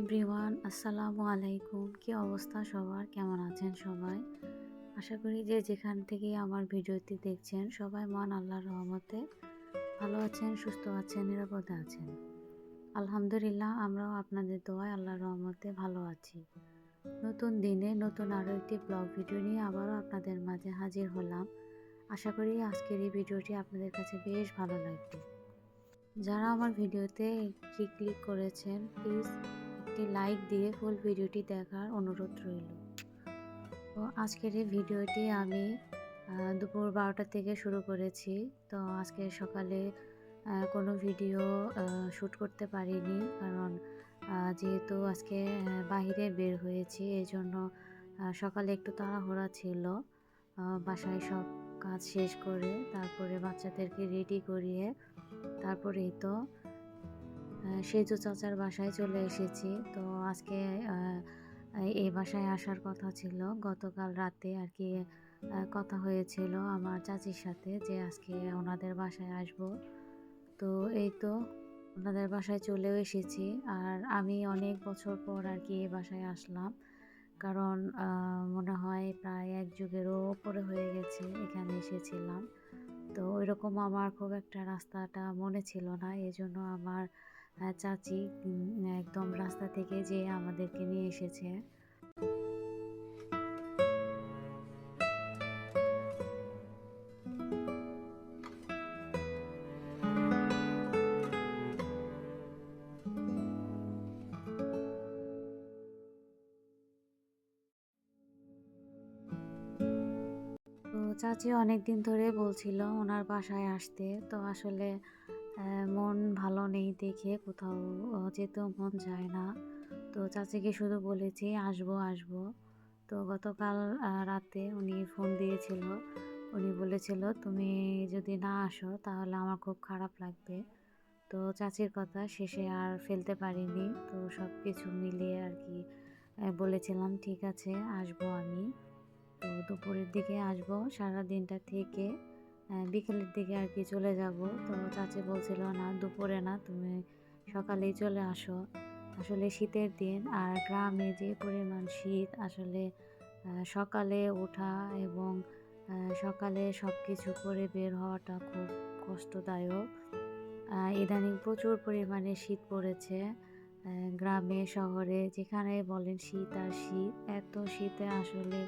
Everyone, আসসালামু আলাইকুম। কি অবস্থা সবার? কেমন আছেন সবাই? আশা করি যে যেখান থেকে আমার ভিডিওটি দেখছেন সবাই মহান আল্লাহর রহমতে ভালো আছেন, সুস্থ আছেন, নিরাপদে আছেন। আলহামদুলিল্লাহ, আমরাও আপনাদের দোয়ায় আল্লাহর রহমতে ভালো আছি। নতুন দিনে নতুন আরও একটি ব্লগ ভিডিও নিয়ে আবারও আপনাদের মাঝে হাজির হলাম। আশা করি আজকের এই ভিডিওটি আপনাদের কাছে বেশ ভালো লাগবে। যারা আমার ভিডিওতে একটি ক্লিক করেছেন, প্লিজ একটি লাইক দিয়ে ফুল ভিডিওটি দেখার অনুরোধ রইল। তো আজকের এই ভিডিওটি আমি দুপুর 12টা থেকে শুরু করেছি। তো আজকে সকালে কোনো ভিডিও শ্যুট করতে পারিনি, কারণ যেহেতু আজকে বাহিরে বের হয়েছি, এই জন্য সকালে একটু তাড়াহুড়া ছিল। বাসায় সব কাজ শেষ করে তারপরে বাচ্চাদেরকে রেডি করিয়ে তারপরেই তো সেজু চাচার বাসায় চলে এসেছি। তো আজকে এই বাসায় আসার কথা ছিল। গতকাল রাতে আর কি কথা হয়েছিল আমার চাচির সাথে যে আজকে ওনাদের বাসায় আসব। তো এই তো ওনাদের বাসায় চলেও এসেছি। আর আমি অনেক বছর পর আর কি এই বাসায় আসলাম, কারণ মনে হয় প্রায় 1 যুগেরও ওপরে হয়ে গেছে এখানে এসেছিলাম। তো ওইরকম আমার খুব একটা রাস্তাটা মনে ছিল না, এজন্য আমার চাচি একদম রাস্তা থেকে যেয়ে আমাদেরকে নিয়ে এসেছে। তো চাচি অনেক দিন ধরে বলছিল ওনার বাসায় আসতে, তো আসলে মন ভালো নেই দেখে কোথাও যেতেও মন যায় না। তো চাচিকে শুধু বলেছি আসবো আসবো। তো গতকাল রাতে উনি ফোন দিয়েছিল। উনি বলেছিল তুমি যদি না আসো তাহলে আমার খুব খারাপ লাগবে। তো চাচির কথা শেষে আর ফেলতে পারিনি। তো সব কিছু মিলিয়ে আর কি বলেছিলাম ঠিক আছে আসবো আমি। তো দুপুরের দিকে আসবো, সারা দিনটা থেকে বিকেলের দিকে আর কি চলে যাব। তো চাচি বলছিল না দুপুরে না, তুমি সকালেই চলে আসো। আসলে শীতের দিন আর গ্রামে যে পরিমাণ শীত, আসলে সকালে ওঠা এবং সকালে সব কিছু করে বের হওয়াটা খুব কষ্টদায়ক। ইদানিং প্রচুর পরিমাণে শীত পড়েছে। গ্রামে শহরে যেখানে বলেন শীত আর শীত, এত শীতে আসলে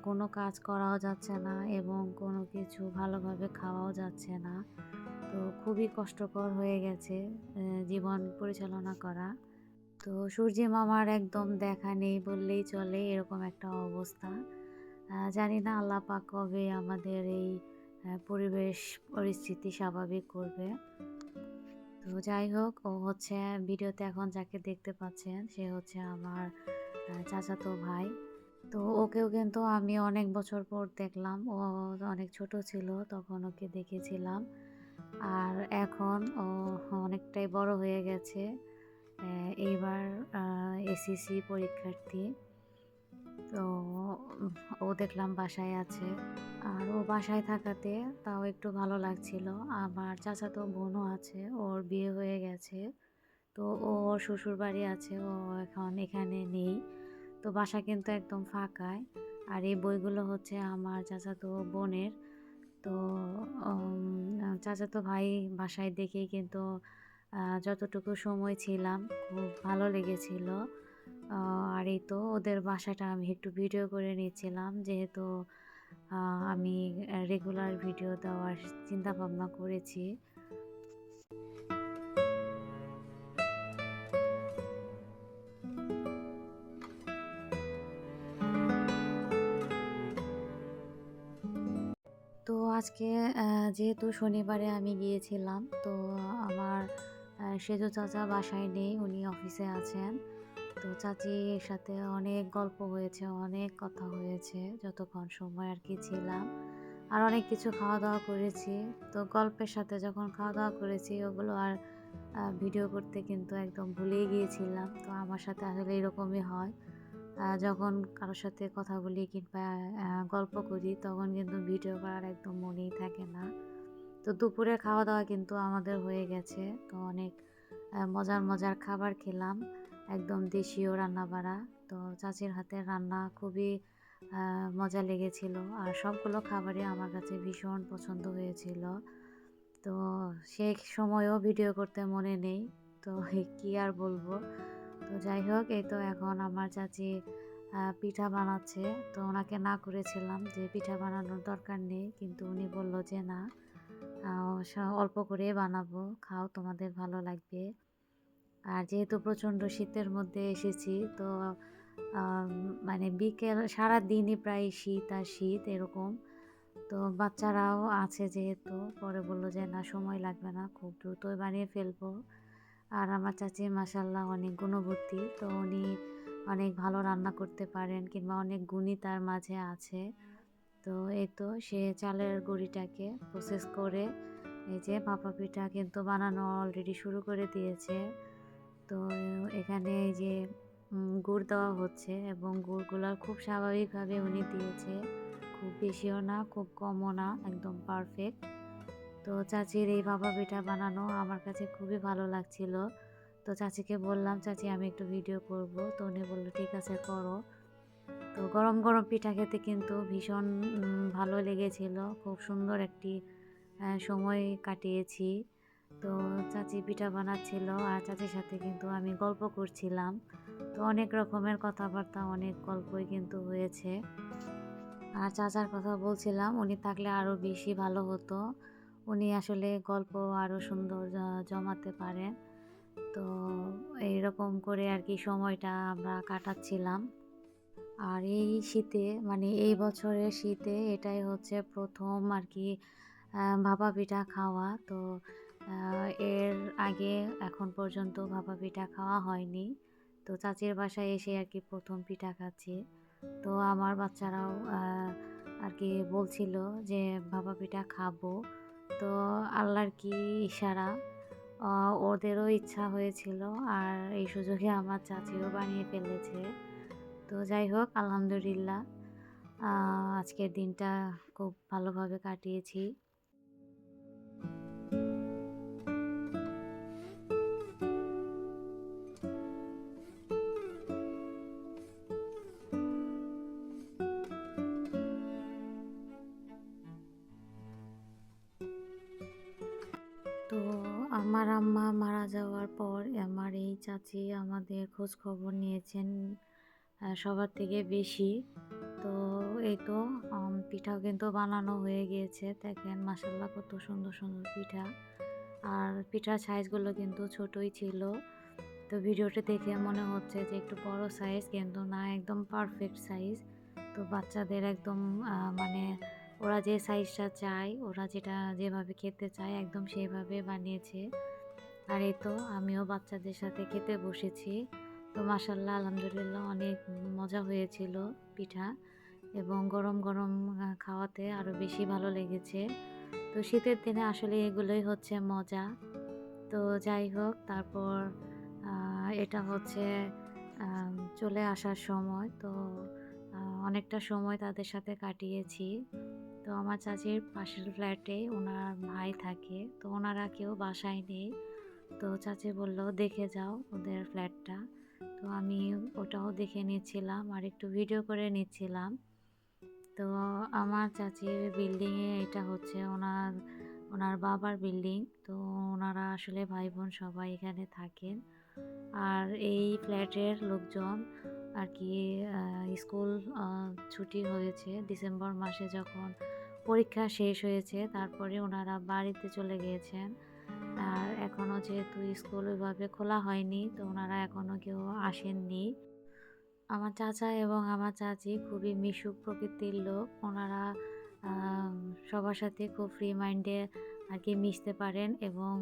কোনো কাজ করাও যাচ্ছে না এবং কোনো কিছু ভালোভাবে খাওয়াও যাচ্ছে না। তো খুবই কষ্টকর হয়ে গেছে জীবন পরিচালনা করা। তো সূর্যি মামার একদম দেখা নেই বললেই চলে, এরকম একটা অবস্থা। জানি না আল্লাহ পাক কবে আমাদের এই পরিবেশ পরিস্থিতি স্বাভাবিক করবে। তো যাই হোক, ও হচ্ছে ভিডিওতে এখন যাকে দেখতে পাচ্ছেন সে হচ্ছে আমার চাচাতো ভাই। তো ওকেও কিন্তু আমি অনেক বছর পর দেখলাম। ও অনেক ছোট ছিল তখন ওকে দেখেছিলাম। আর এখন ও অনেকটাই বড় হয়ে গেছে। এইবার এসএসসি পরীক্ষার্থী। তো ও দেখলাম বাসায় আছে। আর ও বাসায় থাকাতে তাও একটু ভালো লাগছিল। আমার চাচাতো বোনও আছে, ওর বিয়ে হয়ে গেছে। তো ও ওর শ্বশুরবাড়ি আছে, ও এখন এখানে নেই। তো বাসা কিন্তু একদম ফাঁকায়। আর এই বইগুলো হচ্ছে আমার চাচাতো বোনের। তো চাচাতো ভাই বাসায় দেখেই কিন্তু যতটুকু সময় ছিলাম খুব ভালো লেগেছিল। আর এই তো ওদের বাসাটা আমি একটু ভিডিও করে নিচ্ছিলাম, যেহেতু আমি রেগুলার ভিডিও দেওয়ার চিন্তা ভাবনা করেছি। তো আজকে যেহেতু শনিবারে আমি গিয়েছিলাম, তো আমার সেজো চাচা বাসায় নেই, উনি অফিসে আছেন। তো চাচির সাথে অনেক গল্প হয়েছে, অনেক কথা হয়েছে যতক্ষণ সময় আর কি ছিলাম। আর অনেক কিছু খাওয়া দাওয়া করেছি। তো গল্পের সাথে যখন খাওয়া দাওয়া করেছি ওগুলো আর ভিডিও করতে কিন্তু একদম ভুলেই গিয়েছিলাম। তো আমার সাথে আসলে এরকমই হয়। যখন কারোর সাথে কথা বলি কিংবা গল্প করি তখন কিন্তু ভিডিও করার একদম মনেই থাকে না। তো দুপুরে খাওয়া দাওয়া কিন্তু আমাদের হয়ে গেছে। তো অনেক মজার মজার খাবার খেলাম। একদম দেশীয় রান্না বাড়া। তো চাচির হাতের রান্না খুবই মজা লেগেছিল, আর সবগুলো খাবারই আমার কাছে ভীষণ পছন্দ হয়েছিল। তো সে সময়ও ভিডিও করতে মনে নেই, তো কি আর বলবো। তো যাই হোক, এই তো এখন আমার চাচি পিঠা বানাচ্ছে। তো ওনাকে না করেছিলাম যে পিঠা বানানোর দরকার নেই, কিন্তু উনি বলল যে না, অল্প করে বানাবো, খাও, তোমাদের ভালো লাগবে। আর যেহেতু প্রচণ্ড শীতের মধ্যে এসেছি, তো মানে বিকেল সারাদিনই প্রায় শীত আর শীত এরকম। তো বাচ্চারাও আছে যেহেতু, পরে বললো যে না, সময় লাগবে না, খুব দ্রুতই বানিয়ে ফেলবো। আর আমার চাচি মাশাল্লাহ অনেক গুণবতী, তো উনি অনেক ভালো রান্না করতে পারেন, কিংবা অনেক গুণই তার মাঝে আছে। তো এই তো সে চালের গুঁড়িটাকে প্রসেস করে এই যে ভাপা পিঠা কিন্তু বানানো অলরেডি শুরু করে দিয়েছে। তো এখানে এই যে গুড় দেওয়া হচ্ছে, এবং গুড়গুলো খুব স্বাভাবিকভাবে উনি দিয়েছে, খুব বেশিও না খুব কমও না, একদম পারফেক্ট। তো চাচির এই ভাপা পিঠা বানানো আমার কাছে খুবই ভালো লাগছিল। তো চাচিকে বললাম, চাচি আমি একটু ভিডিও করব। তো উনি বললো ঠিক আছে করো। তো গরম গরম পিঠা খেতে কিন্তু ভীষণ ভালো লেগেছিল, খুব সুন্দর একটি সময় কাটিয়েছি। তো চাচি পিঠা বানাচ্ছিল, আর চাচির সাথে কিন্তু আমি গল্প করছিলাম। তো অনেক রকমের কথাবার্তা, অনেক গল্পই কিন্তু হয়েছে। আর চাচার কথা বলছিলাম, উনি থাকলে আরও বেশি ভালো হতো। উনি আসলে গল্প আরও সুন্দর জমাতে পারেন। তো এইরকম করে আর কি সময়টা আমরা কাটাচ্ছিলাম। আর এই শীতে, মানে এই বছরের শীতে এটাই হচ্ছে প্রথম আর কি ভাপা পিঠা খাওয়া। তো এর আগে এখন পর্যন্ত ভাপা পিঠা খাওয়া হয়নি। তো চাচির বাসায় এসে আর কি প্রথম পিঠা খাচ্ছি। তো আমার বাচ্চারাও আর কি বলছিল যে ভাপা পিঠা খাবো। তো আল্লাহর কি ইশারা, ওদেরও ইচ্ছা হয়েছিল, আর এই সুযোগে আমার চাচিও বানিয়ে ফেলেছে। তো যাই হোক, আলহামদুলিল্লাহ আজকের দিনটা খুব ভালোভাবে কাটিয়েছি। তো আমার আম্মা মারা যাওয়ার পর আমার এই চাচি আমাদের খোঁজ খবর নিয়েছেন সবার থেকে বেশি। তো এই তো পিঠাও কিন্তু বানানো হয়ে গিয়েছে, দেখেন মাসাল্লাহ কত সুন্দর সুন্দর পিঠা। আর পিঠার সাইজগুলো কিন্তু ছোটই ছিল। তো ভিডিওটা দেখে মনে হচ্ছে যে একটু বড় সাইজ, কিন্তু না, একদম পারফেক্ট সাইজ। তো বাচ্চাদের একদম মানে ওরা যে সাইজটা চায়, ওরা যেটা যেভাবে খেতে চায় একদম সেইভাবে বানিয়েছে। আর এই তো আমিও বাচ্চাদের সাথে খেতে বসেছি। তো মাশাল্লাহ আলহামদুলিল্লাহ অনেক মজা হয়েছিল পিঠা, এবং গরম গরম খাওয়াতে আরও বেশি ভালো লেগেছে। তো শীতের দিনে আসলে এগুলোই হচ্ছে মজা। তো যাই হোক, তারপর এটা হচ্ছে চলে আসার সময়। তো অনেকটা সময় তাদের সাথে কাটিয়েছি। তো আমার চাচির পাশের ফ্ল্যাটে ওনার ভাই থাকে, তো ওনারা কেউ বাসায় নেই। তো চাচি বলল দেখে যাও ওদের ফ্ল্যাটটা। তো আমি ওটাও দেখে নিচ্ছিলাম আর একটু ভিডিও করে নিচ্ছিলাম। তো আমার চাচির বিল্ডিংয়ে এটা হচ্ছে ওনার বাবার বিল্ডিং। তো ওনারা আসলে ভাই বোন সবাই এখানে থাকেন। আর এই ফ্ল্যাটের লোকজন আর কি স্কুল ছুটি হয়েছে ডিসেম্বর মাসে, যখন পরীক্ষা শেষ হয়েছে তারপরে ওনারা বাড়িতে চলে গিয়েছেন। আর এখনও যেহেতু স্কুল ওইভাবে খোলা হয়নি, তো ওনারা এখনও কেউ আসেননি। আমার চাচা এবং আমার চাচি খুবই মিশুক প্রকৃতির লোক। ওনারা সবার সাথে খুব ফ্রি মাইন্ডে আর কি মিশতে পারেন, এবং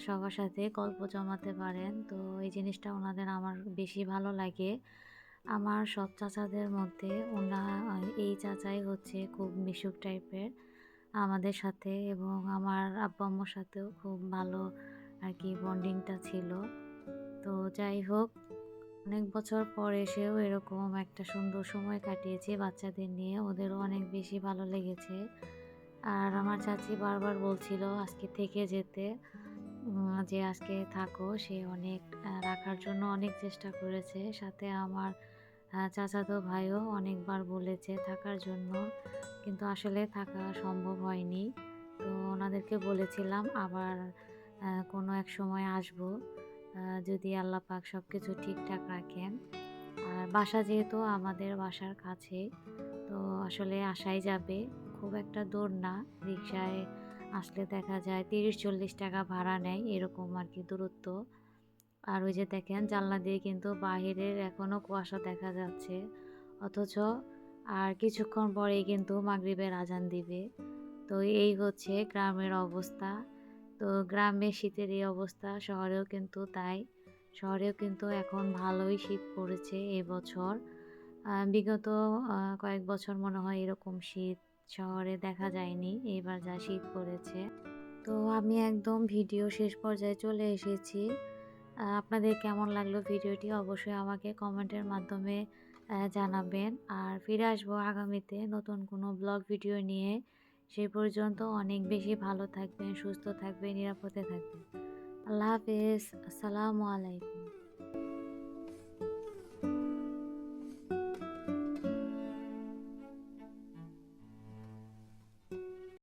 সবার সাথে গল্প জমাতে পারেন। তো এই জিনিসটা ওনাদের আমার বেশি ভালো লাগে। আমার সব চাচাদের মধ্যে এই চাচাই হচ্ছে খুব মিশুক টাইপের আমাদের সাথে, এবং আমার আব্বা আম্মুর সাথেও খুব ভালো আর কি বন্ডিংটা ছিল। তো যাই হোক, অনেক বছর পর এসেও এরকম একটা সুন্দর সময় কাটিয়েছি বাচ্চাদের নিয়ে, ওদেরও অনেক বেশি ভালো লেগেছে। আর আমার চাচি বারবার বলছিল আজকে থেকে যেতে। যে আজকে থাকো, সে অনেক রাখার জন্য অনেক চেষ্টা করেছে। সাথে আমার চাচাতো ভাইও অনেকবার বলেছে থাকার জন্য, কিন্তু আসলে থাকা সম্ভব হয়নি। তো ওনাদেরকে বলেছিলাম আবার কোনো এক সময় আসবো, যদি আল্লাহ পাক সব কিছু ঠিকঠাক রাখেন। আর বাসা যেহেতু আমাদের বাসার কাছে, তো আসলে আসাই যাবে। খুব একটা দূর না। রিক্সায় আসলে দেখা যায় ৩০-৪০ টাকা ভাড়া নেয়, এরকম আরকি দূরত্ব। আর ওই যে দেখেন জানলা দিয়ে কিন্তু বাহিরের এখনো কুয়াশা দেখা যাচ্ছে। অথচ আর কিছুক্ষণ পরেই কিন্তু মাগরিবের আজান দিবে। তো এই হচ্ছে গ্রামের অবস্থা। তো গ্রামে শীতের এই অবস্থা, শহরেও কিন্তু তাই। শহরেও কিন্তু এখন ভালোই শীত পড়েছে এবছর। বিগত কয়েক বছর মনে হয় এরকম শীত শহরে দেখা যায়নি। এবার যা শীত পড়েছে। তো আমি একদম ভিডিও শেষ পর্যায়ে চলে এসেছি। আপনাদের কেমন লাগলো ভিডিওটি অবশ্যই আমাকে কমেন্টের মাধ্যমে জানাবেন। আর ফিরে আসবো আগামীতে নতুন কোনো ব্লগ ভিডিও নিয়ে। সেই পর্যন্ত অনেক বেশি ভালো থাকবেন, সুস্থ থাকবেন, নিরাপদে থাকবেন। আল্লাহ হাফেজ। আসসালামু আলাইকুম।